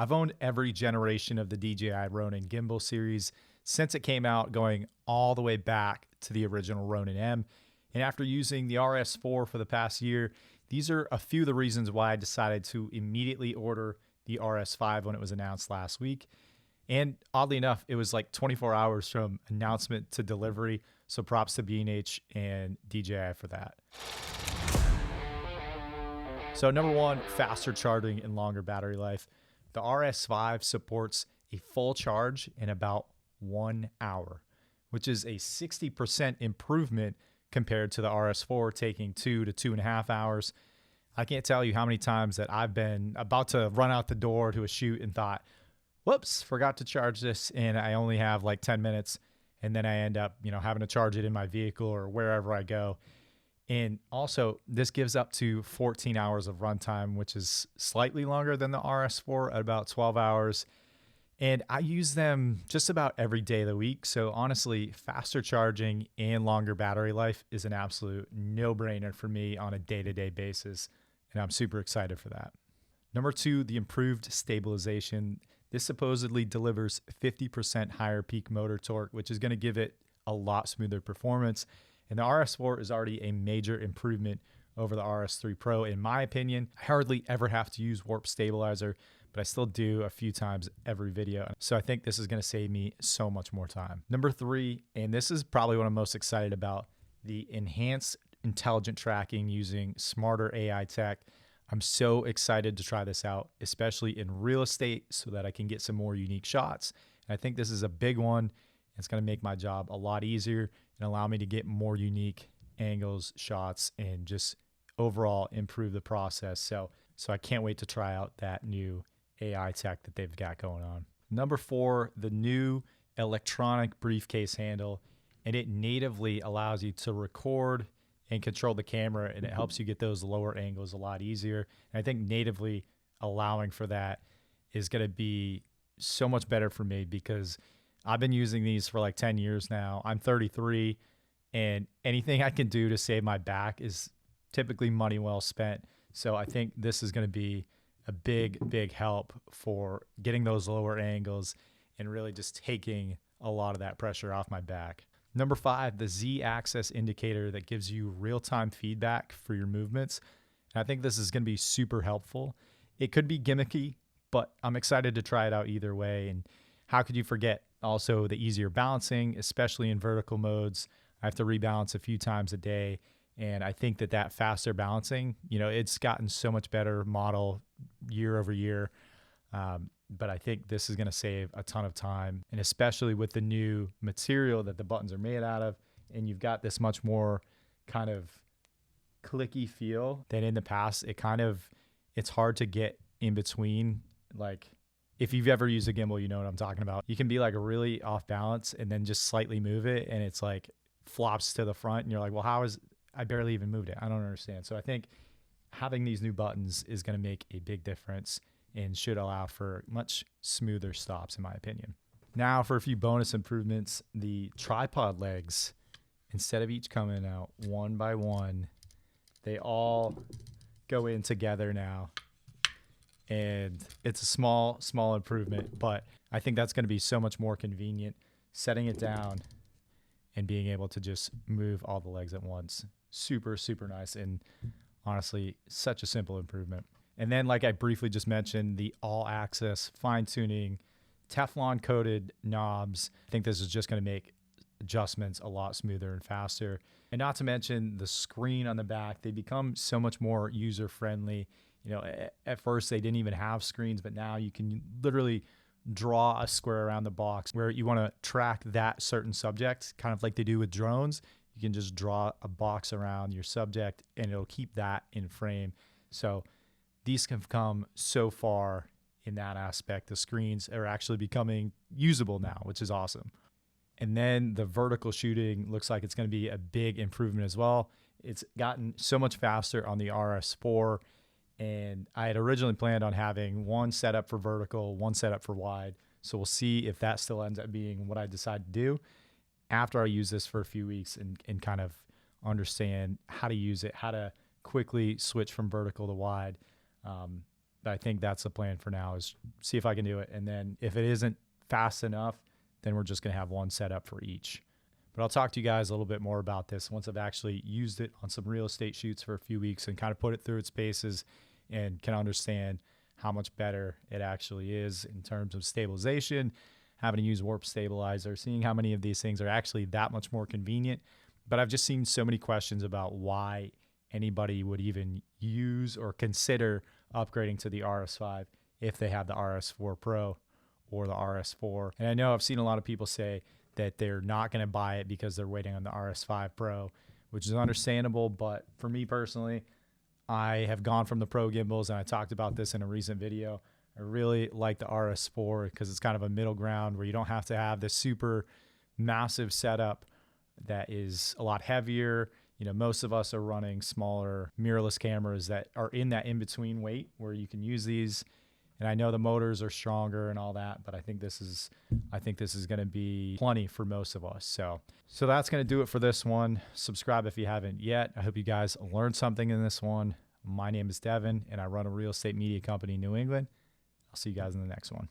I've owned every generation of the DJI Ronin gimbal series since it came out, going all the way back to the original Ronin M. And after using the RS4 for the past year, these are a few of the reasons why I decided to immediately order the RS5 when it was announced last week. And oddly enough, it was like 24 hours from announcement to delivery. So props to B&H and DJI for that. So number one, faster charging and longer battery life. The RS5 supports a full charge in about 1 hour, which is a 60% improvement compared to the RS4 taking 2 to 2.5 hours. I can't tell you how many times that I've been about to run out the door to a shoot and thought, whoops, forgot to charge this, and I only have like 10 minutes, and then I end up, having to charge it in my vehicle or wherever I go. And also, this gives up to 14 hours of runtime, which is slightly longer than the RS4 at about 12 hours. And I use them just about every day of the week. So honestly, faster charging and longer battery life is an absolute no-brainer for me on a day-to-day basis. And I'm super excited for that. Number two, the improved stabilization. This supposedly delivers 50% higher peak motor torque, which is going to give it a lot smoother performance. And the RS4 is already a major improvement over the RS3 Pro. In my opinion, I hardly ever have to use warp stabilizer, but I still do a few times every video. So I think this is going to save me so much more time. Number three, and this is probably what I'm most excited about, the enhanced intelligent tracking using smarter AI tech. I'm so excited to try this out, especially in real estate, so that I can get some more unique shots. And I think this is a big one. It's going to make my job a lot easier and allow me to get more unique angles, shots, and just overall improve the process. So I can't wait to try out that new AI tech that they've got going on. Number four, the new electronic briefcase handle, and it natively allows you to record and control the camera, and it helps you get those lower angles a lot easier. And I think natively allowing for that is going to be so much better for me because I've been using these for like 10 years now. I'm 33, and anything I can do to save my back is typically money well spent. So I think this is going to be a big help for getting those lower angles and really just taking a lot of that pressure off my back. Number five, the Z-axis indicator that gives you real-time feedback for your movements. And I think this is going to be super helpful. It could be gimmicky, but I'm excited to try it out either way. And how could you forget also the easier balancing, especially in vertical modes? I have to rebalance a few times a day. And I think that faster balancing, it's gotten so much better model year over year. But I think this is going to save a ton of time, and especially with the new material that the buttons are made out of, and you've got this much more kind of clicky feel than in the past. It's hard to get in between. Like if you've ever used a gimbal, you know what I'm talking about. You can be like really off balance and then just slightly move it, and it's like flops to the front, and you're like, well, I barely even moved it. I don't understand. So I think having these new buttons is going to make a big difference and should allow for much smoother stops, in my opinion. Now for a few bonus improvements, the tripod legs, instead of each coming out one by one, they all go in together now. And it's a small improvement, but I think that's going to be so much more convenient, setting it down and being able to just move all the legs at once. Super nice, and honestly, such a simple improvement. And then, like I briefly just mentioned, the all-access fine-tuning, Teflon-coated knobs. I think this is just going to make adjustments a lot smoother and faster. And not to mention the screen on the back. They become so much more user-friendly. At first they didn't even have screens, but now you can literally draw a square around the box where you want to track that certain subject, kind of like they do with drones. You can just draw a box around your subject and it'll keep that in frame. So these have come so far in that aspect. The screens are actually becoming usable now, which is awesome. And then the vertical shooting looks like it's going to be a big improvement as well. It's gotten so much faster on the RS4, and I had originally planned on having one setup for vertical, one setup for wide. So we'll see if that still ends up being what I decide to do after I use this for a few weeks and kind of understand how to use it, how to quickly switch from vertical to wide. I think that's the plan for now, is see if I can do it. And then if it isn't fast enough, then we're just going to have one setup for each. But I'll talk to you guys a little bit more about this once I've actually used it on some real estate shoots for a few weeks and kind of put it through its paces and can understand how much better it actually is in terms of stabilization, having to use warp stabilizer, seeing how many of these things are actually that much more convenient. But I've just seen so many questions about why anybody would even use or consider upgrading to the RS5 if they have the RS4 Pro or the RS4. And I know I've seen a lot of people say that they're not going to buy it because they're waiting on the RS5 Pro, which is understandable. But for me personally, I have gone from the Pro gimbals, and I talked about this in a recent video. I really like the RS4 because it's kind of a middle ground where you don't have to have this super massive setup that is a lot heavier. You know, most of us are running smaller mirrorless cameras that are in that in-between weight where you can use these. And I know the motors are stronger and all that, but I think this is going to be plenty for most of us. So that's going to do it for this one. Subscribe if you haven't yet. I hope you guys learned something in this one. My name is Devin, and I run a real estate media company in New England. I'll see you guys in the next one.